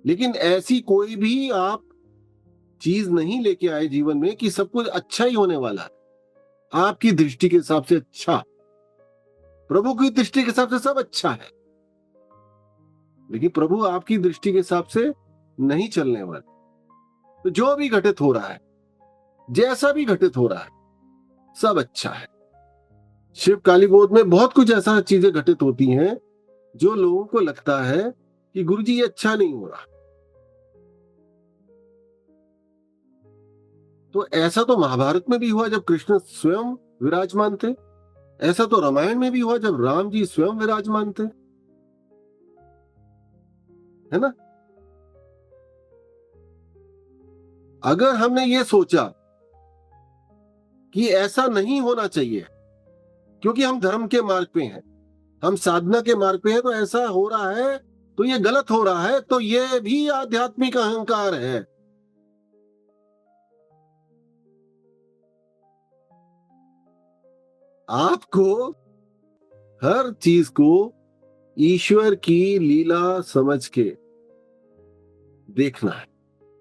लेकिन ऐसी कोई भी आप चीज नहीं लेके आए जीवन में कि सब कुछ अच्छा ही होने वाला है। आपकी दृष्टि के हिसाब से अच्छा, प्रभु की दृष्टि के हिसाब से सब अच्छा है, लेकिन प्रभु आपकी दृष्टि के हिसाब से नहीं चलने वाले। तो जो भी घटित हो रहा है, जैसा भी घटित हो रहा है, सब अच्छा है। शिव काली बोध में बहुत कुछ ऐसा चीजें घटित होती हैं जो लोगों को लगता है कि गुरुजी ये अच्छा नहीं हो रहा। तो ऐसा तो महाभारत में भी हुआ जब कृष्ण स्वयं विराजमान थे, ऐसा तो रामायण में भी हुआ जब राम जी स्वयं विराजमान थे, है ना। अगर हमने ये सोचा कि ऐसा नहीं होना चाहिए क्योंकि हम धर्म के मार्ग पे हैं, हम साधना के मार्ग पे हैं, तो ऐसा हो रहा है तो ये गलत हो रहा है, तो ये भी आध्यात्मिक अहंकार है। आपको हर चीज को ईश्वर की लीला समझ के देखना है।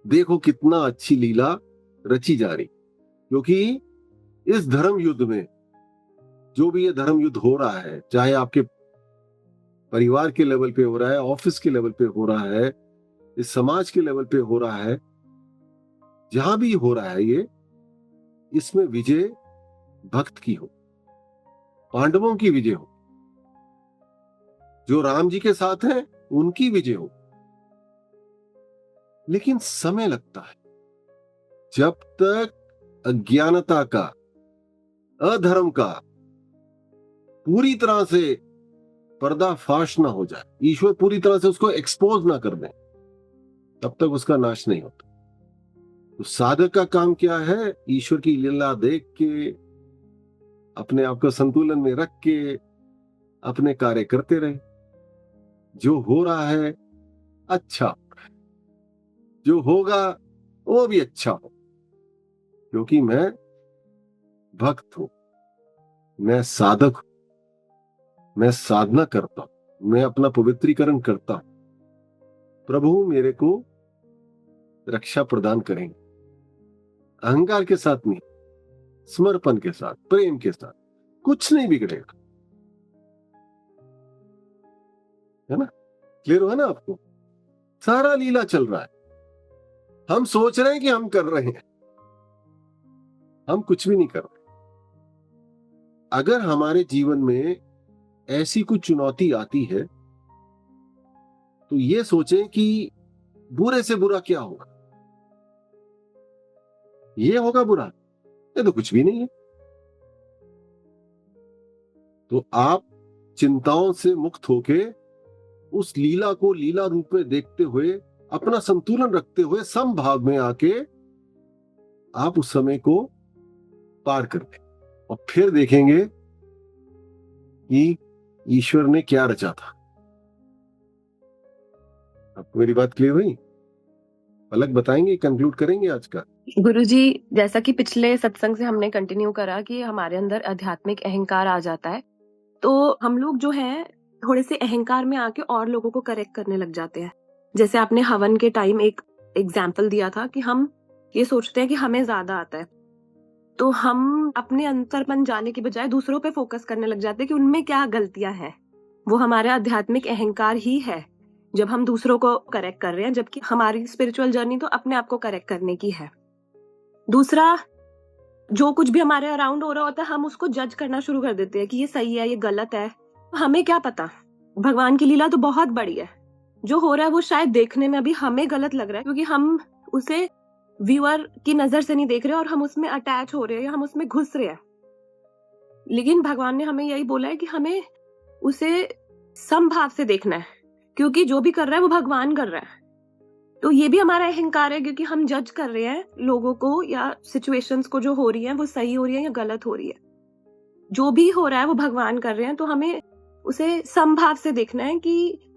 देखो कितना अच्छी लीला रची जा रही, क्योंकि इस धर्म युद्ध में, जो भी ये धर्म युद्ध हो रहा है, चाहे आपके परिवार के लेवल पे हो रहा है, ऑफिस के लेवल पे हो रहा है, इस समाज के लेवल पे हो रहा है, जहां भी हो रहा है ये, इसमें विजय भक्त की हो, पांडवों की विजय हो, जो राम जी के साथ हैं उनकी विजय हो। लेकिन समय लगता है। जब तक अज्ञानता का, अधर्म का पूरी तरह से पर्दाफाश ना हो जाए, ईश्वर पूरी तरह से उसको एक्सपोज ना कर दे, तब तक उसका नाश नहीं होता। तो साधक का काम क्या है? ईश्वर की लीला देख के, अपने आप को संतुलन में रख के अपने कार्य करते रहे। जो हो रहा है अच्छा, जो होगा वो भी अच्छा हो, क्योंकि मैं भक्त हूं, मैं साधक हूं, मैं साधना करता हूं, मैं अपना पवित्रीकरण करता हूं। प्रभु मेरे को रक्षा प्रदान करेंगे। अहंकार के साथ नहीं, समर्पण के साथ, प्रेम के साथ, कुछ नहीं बिगड़ेगा। है ना? क्लियर हुआ ना आपको? सारा लीला चल रहा है। हम सोच रहे हैं कि हम कर रहे हैं, हम कुछ भी नहीं कर रहे। अगर हमारे जीवन में ऐसी कुछ चुनौती आती है, तो ये सोचें कि बुरे से बुरा क्या होगा। ये होगा बुरा, ये तो कुछ भी नहीं है। तो आप चिंताओं से मुक्त होके उस लीला को लीला रूप में देखते हुए, अपना संतुलन रखते हुए, समभाव में आके आप उस समय को पार कर दें, और फिर देखेंगे कि ईश्वर ने क्या रचा था। आपको मेरी बात क्लियर हुई? अलग बताएंगे, कंक्लूड करेंगे आज का। गुरुजी, जैसा कि पिछले सत्संग से हमने कंटिन्यू करा कि हमारे अंदर आध्यात्मिक अहंकार आ जाता है, तो हम लोग जो है थोड़े से अहंकार में आके और लोगों को करेक्ट करने लग जाते हैं। जैसे आपने हवन के टाइम एक एग्जाम्पल दिया था कि हम ये सोचते हैं कि हमें ज्यादा आता है, तो हम अपने अंतर्मन जाने की बजाय दूसरों पे फोकस करने लग जाते हैं कि उनमें क्या गलतियां हैं। वो हमारे आध्यात्मिक अहंकार ही है, जब हम दूसरों को करेक्ट कर रहे हैं, जबकि हमारी स्पिरिचुअल जर्नी तो अपने आप को करेक्ट करने की है। दूसरा, जो कुछ भी हमारे अराउंड हो रहा होता है, हम उसको जज करना शुरू कर देते हैं कि ये सही है, ये गलत है। हमें क्या पता, भगवान की लीला तो बहुत बड़ी है। जो हो रहा है वो शायद देखने में अभी हमें गलत लग रहा है, क्योंकि हम उसे व्यूअर की नजर से नहीं देख रहे और हम उसमें अटैच हो रहे हैं या हम उसमें घुस रहे हैं। लेकिन भगवान ने हमें यही बोला है कि हमें उसे समभाव से देखना है, क्योंकि जो भी कर रहा है वो भगवान कर रहा है। तो ये भी हमारा अहंकार है, क्योंकि हम जज कर रहे हैं लोगों को या सिचुएशंस को, जो हो रही है वो सही हो रही है या गलत हो रही है। जो भी हो रहा है वो भगवान कर रहे हैं, तो हमें उसे समभाव से देखना है कि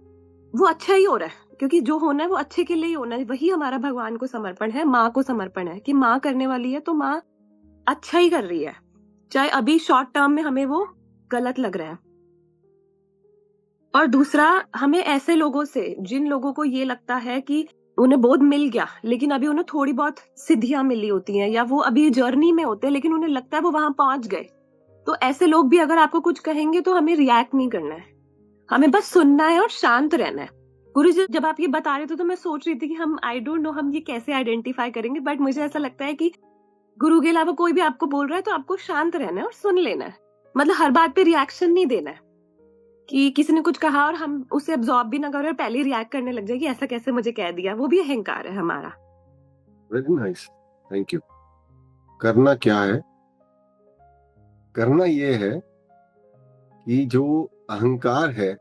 वो अच्छा ही हो रहा है, क्योंकि जो होना है वो अच्छे के लिए ही होना है। वही हमारा भगवान को समर्पण है, माँ को समर्पण है कि माँ करने वाली है तो माँ अच्छा ही कर रही है, चाहे अभी शॉर्ट टर्म में हमें वो गलत लग रहा है। और दूसरा, हमें ऐसे लोगों से, जिन लोगों को ये लगता है कि उन्हें बोध मिल गया लेकिन अभी उन्हें थोड़ी बहुत सिद्धियां मिली होती हैं, या वो अभी जर्नी में होते हैं लेकिन उन्हें लगता है वो वहां पहुंच गए, तो ऐसे लोग भी अगर आपको कुछ कहेंगे तो हमें रिएक्ट नहीं करना है, हमें बस सुनना है और शांत रहना है। गुरु जी, जब आप ये बता रहे थे तो मैं सोच रही थी कि हम, आई डोंट नो, हम ये कैसे आइडेंटिफाई करेंगे, बट मुझे ऐसा लगता है कि गुरु के अलावा कोई भी आपको बोल रहा है तो आपको शांत रहना है और सुन लेना है। मतलब हर बात पे रिएक्शन नहीं देना है कि किसी ने कुछ कहा और हम उसे अब्सॉर्ब भी ना करें और पहले रिएक्ट करने लग जाए कि ऐसा कैसे मुझे कह दिया। वो भी अहंकार है हमारा। Very nice, thank you. करना क्या है? करना ये है कि जो अहंकार है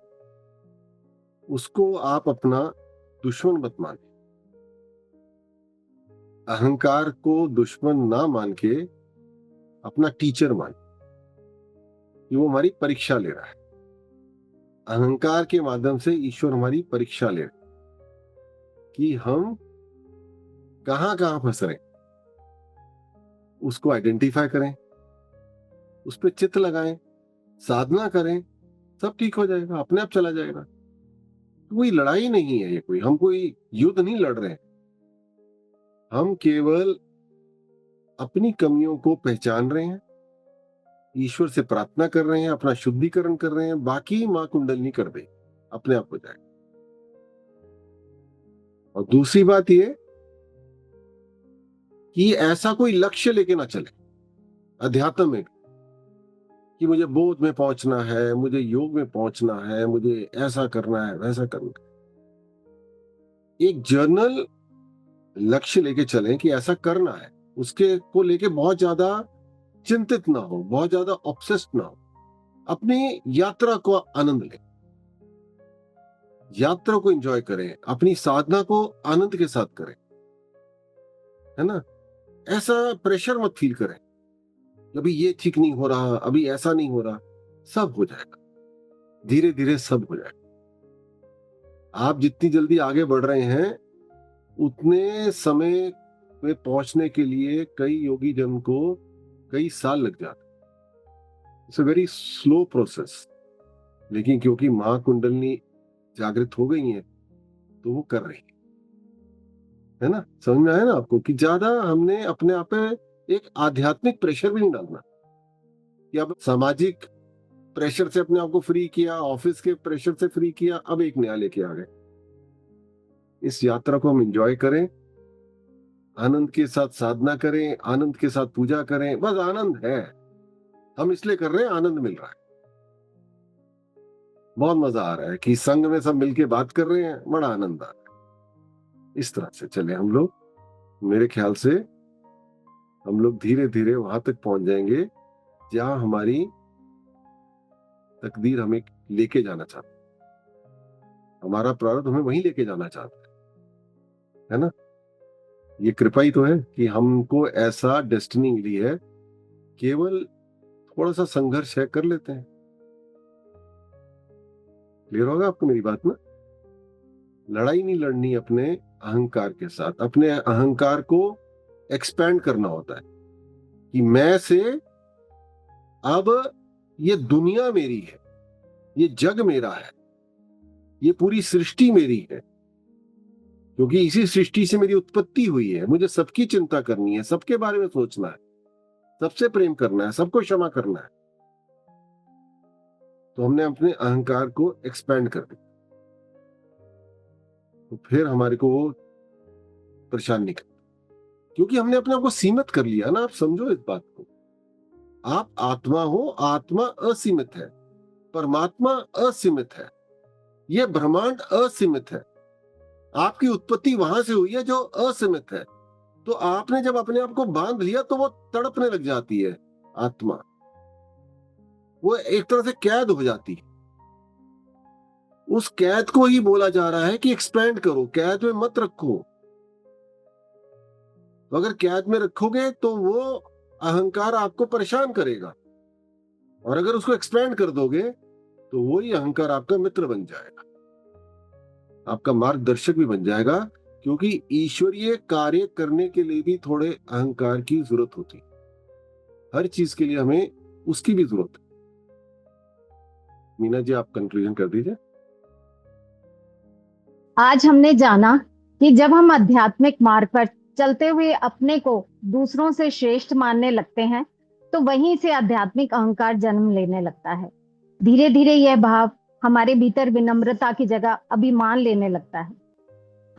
उसको आप अपना दुश्मन मत माने। अहंकार को दुश्मन ना मान के अपना टीचर मान, कि वो हमारी परीक्षा ले रहा है। अहंकार के माध्यम से ईश्वर हमारी परीक्षा ले रहे कि हम कहां कहां फंस रहे, उसको आइडेंटिफाई करें, उस पर चित्त लगाएं, साधना करें, सब ठीक हो जाएगा, अपने आप चला जाएगा। कोई लड़ाई नहीं है ये, हम कोई युद्ध नहीं लड़ रहे हैं। हम केवल अपनी कमियों को पहचान रहे हैं, ईश्वर से प्रार्थना कर रहे हैं, अपना शुद्धिकरण कर रहे हैं, बाकी मां कुंडलिनी कर दे, अपने आप हो जाएगा। और दूसरी बात ये कि ऐसा कोई लक्ष्य लेके ना चले अध्यात्म में कि मुझे बोध में पहुंचना है, मुझे योग में पहुंचना है, मुझे ऐसा करना है, वैसा करना है। एक जर्नल लक्ष्य लेके चलें कि ऐसा करना है, उसके को लेके बहुत ज्यादा चिंतित ना हो, बहुत ज्यादा ऑब्सेस्ड ना हो। अपनी यात्रा को आनंद लें, यात्रा को एंजॉय करें, अपनी साधना को आनंद के साथ करें, है ना। ऐसा प्रेशर मत फील करें, अभी ये ठीक नहीं हो रहा, अभी ऐसा नहीं हो रहा। सब हो जाएगा, धीरे धीरे सब हो जाएगा। आप जितनी जल्दी आगे बढ़ रहे हैं, उतने समय में पहुंचने के लिए कई योगी जन को कई साल लग जाते। It's a very slow process, लेकिन क्योंकि मां कुंडलिनी जागृत हो गई है तो वो कर रही है ना। समझ में आया ना आपको कि ज्यादा हमने अपने आप पे एक आध्यात्मिक प्रेशर भी नहीं डालना कि अब सामाजिक प्रेशर से अपने आप को फ्री किया, ऑफिस के प्रेशर से फ्री किया, अब एक नया लेके आ गए। इस यात्रा को हम एंजॉय करें, आनंद के साथ साधना करें, आनंद के साथ पूजा करें। बस आनंद है, हम इसलिए कर रहे हैं, आनंद मिल रहा है, बहुत मजा आ रहा है कि संग में सब मिलके बात कर रहे हैं, बड़ा आनंद आ रहा है। इस तरह से चले हम लोग, मेरे ख्याल से हम लोग धीरे धीरे वहां तक पहुंच जाएंगे जहां हमारी तकदीर हमें लेके जाना चाहती है, हमारा प्रारब्ध हमें वहीं लेके जाना चाहता है ना। ये कृपा ही तो है कि हमको ऐसा डेस्टिनी मिली है, केवल थोड़ा सा संघर्ष है, कर लेते हैं। क्लियर होगा आपको मेरी बात ना। लड़ाई नहीं लड़नी अपने अहंकार के साथ, अपने अहंकार को एक्सपैंड करना होता है कि मैं से अब ये दुनिया मेरी है, ये जग मेरा है, ये पूरी सृष्टि मेरी है, क्योंकि इसी सृष्टि से मेरी उत्पत्ति हुई है। मुझे सबकी चिंता करनी है, सबके बारे में सोचना है, सबसे प्रेम करना है, सबको क्षमा करना है। तो हमने अपने अहंकार को एक्सपैंड कर दिया, तो फिर हमारे को वो परेशान नहीं करता, क्योंकि हमने अपने आप को सीमित कर लिया ना। आप समझो इस बात को, आप आत्मा हो, आत्मा असीमित है, परमात्मा असीमित है, यह ब्रह्मांड असीमित है। आपकी उत्पत्ति वहां से हुई है जो असीमित है। तो आपने जब अपने आप को बांध लिया तो वो तड़पने लग जाती है आत्मा, वो एक तरह से कैद हो जाती है। उस कैद को ही बोला जा रहा है कि एक्सपैंड करो, कैद में मत रखो। तो अगर कैद में रखोगे तो वो अहंकार आपको परेशान करेगा, और अगर उसको एक्सपैंड कर दोगे तो वही अहंकार आपका मित्र बन जाएगा, आपका मार्गदर्शक भी बन जाएगा। क्योंकि ईश्वरीय कार्य करने के लिए भी थोड़े अहंकार की जरूरत होती है, हर चीज के लिए हमें उसकी भी जरूरत है। मीना जी, आप कंक्लूजन कर दीजिए। आज हमने जाना कि जब हम आध्यात्मिक मार्ग पर चलते हुए अपने को दूसरों से श्रेष्ठ मानने लगते हैं, तो वहीं से आध्यात्मिक अहंकार जन्म लेने लगता है। धीरे धीरे यह भाव हमारे भीतर विनम्रता की जगह अभिमान लेने लगता है।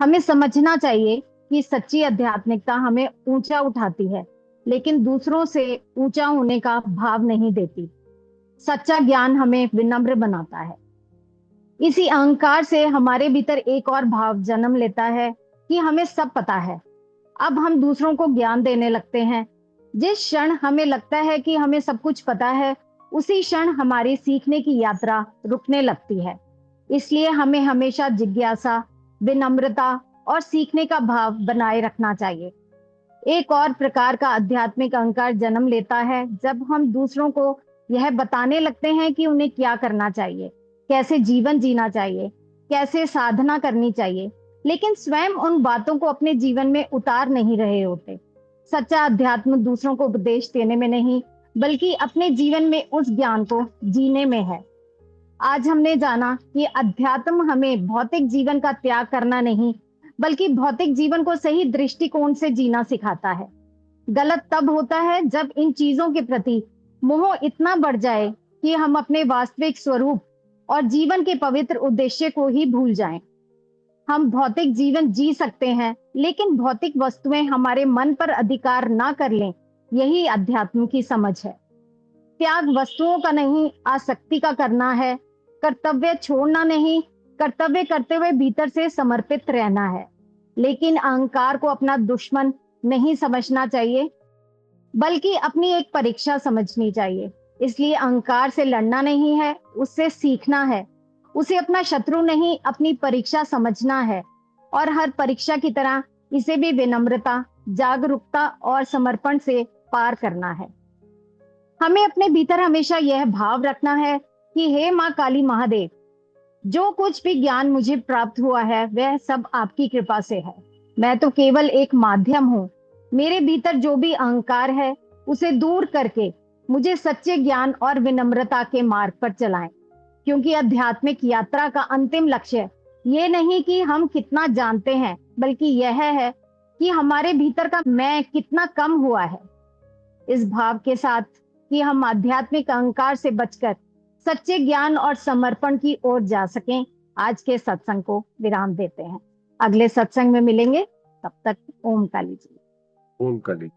हमें समझना चाहिए कि सच्ची आध्यात्मिकता हमें ऊंचा उठाती है, लेकिन दूसरों से ऊंचा होने का भाव नहीं देती। सच्चा ज्ञान हमें विनम्र बनाता है। इसी अहंकार से हमारे भीतर एक और भाव जन्म लेता है कि हमें सब पता है। अब हम दूसरों को ज्ञान देने लगते हैं। जिस क्षण हमें लगता है कि हमें सब कुछ पता है, उसी क्षण हमारी सीखने की यात्रा रुकने लगती है। इसलिए हमें हमेशा जिज्ञासा, विनम्रता और सीखने का भाव बनाए रखना चाहिए। एक और प्रकार का आध्यात्मिक अहंकार जन्म लेता है जब हम दूसरों को यह बताने लगते हैं कि उन्हें क्या करना चाहिए, कैसे जीवन जीना चाहिए, कैसे साधना करनी चाहिए, लेकिन स्वयं उन बातों को अपने जीवन में उतार नहीं रहे होते। सच्चा अध्यात्म दूसरों को उपदेश देने में नहीं, बल्कि अपने जीवन में उस ज्ञान को जीने में है। आज हमने जाना कि अध्यात्म हमें भौतिक जीवन का त्याग करना नहीं, बल्कि भौतिक जीवन को सही दृष्टिकोण से जीना सिखाता है। गलत तब होता है जब इन चीजों के प्रति मोह इतना बढ़ जाए कि हम अपने वास्तविक स्वरूप और जीवन के पवित्र उद्देश्य को ही भूल जाएं। हम भौतिक जीवन जी सकते हैं, लेकिन भौतिक वस्तुएं हमारे मन पर अधिकार ना कर लें, यही अध्यात्म की समझ है। त्याग वस्तुओं का नहीं, आसक्ति का करना है। कर्तव्य छोड़ना नहीं, कर्तव्य करते हुए भीतर से समर्पित रहना है। लेकिन अहंकार को अपना दुश्मन नहीं समझना चाहिए, बल्कि अपनी एक परीक्षा समझनी चाहिए। इसलिए अहंकार से लड़ना नहीं है, उससे सीखना है। उसे अपना शत्रु नहीं, अपनी परीक्षा समझना है। और हर परीक्षा की तरह इसे भी विनम्रता, जागरूकता और समर्पण से पार करना है। हमें अपने भीतर हमेशा यह भाव रखना है कि हे माँ काली महादेव, जो कुछ भी ज्ञान मुझे प्राप्त हुआ है वह सब आपकी कृपा से है। मैं तो केवल एक माध्यम हूँ। मेरे भीतर जो भी अहंकार है उसे दूर करके मुझे सच्चे ज्ञान और विनम्रता के मार्ग पर चलाएं। क्योंकि आध्यात्मिक यात्रा का अंतिम लक्ष्य ये नहीं कि हम कितना जानते हैं, बल्कि यह है कि हमारे भीतर का मैं कितना कम हुआ है। इस भाव के साथ कि हम आध्यात्मिक अहंकार से बचकर सच्चे ज्ञान और समर्पण की ओर जा सकें, आज के सत्संग को विराम देते हैं। अगले सत्संग में मिलेंगे, तब तक ओम काली जी। ओम काली।